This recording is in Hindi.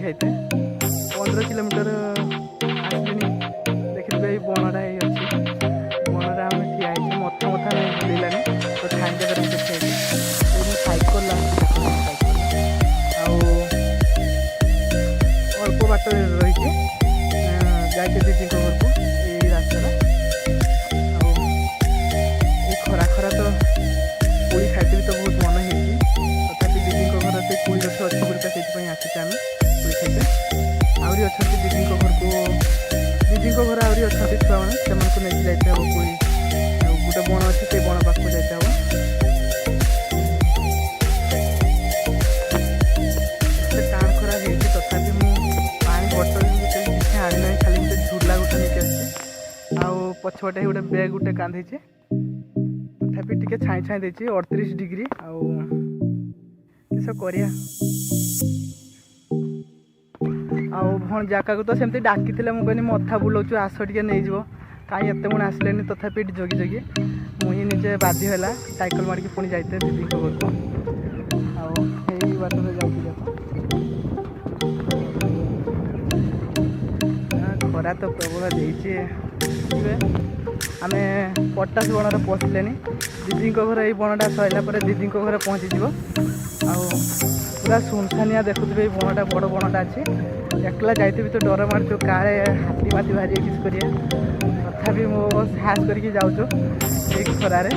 खाइते 15 किलोमीटर आसलिनी देखिए ये बनटा ये अच्छी बनटा आम ठिया मत मत बुलानी तो ठाई जगह ठिया सैकल अल्प बाट रही जाइए दीदी घर को ये रास्ता खरा खरा तो कोई खाइते तो बहुत मन हो तथापि दीदी घर से कोई गछ अच्छी बोलता से आसिचे आम कोई खाइते आहरी अच्छा दीदी घर को दीदी घर आहरी अच्छा छुआ मैंने से नहीं जाते हम कोई गोटे बण अच्छी से बण पाक जाते हम टाण खरा हो तथापि मुझे बटल किसी आनी ना खाली गोटे झूला गोटे नहीं आसी पछपटे गोटे बैग गोटे कांधे तथापि टे छाई छाई देती 38 डिग्री आस करिया भण जाका को तो सेमती डाकी मुझे मथा बुलाऊँ आस टे नहीं कहीं एत मुझे आसले तथापि जगी जगी मुझे निजे बाध्य है साइकेल मारिक पुणी जाते दीदी घर को आई बाट खरा तो प्रबल देखे आम पटास बणर पशिले दीदी घर ये बनटा सरला दीदी घर पहुँची पूरा सुनसानिया देखुए ये बनटा बड़ बनटा अच्छे एकला जाइए तो डर मार्च काले हाथी माथी बाहरी किस करिए तथापि मो साहस करके जाऊँ ये खरारे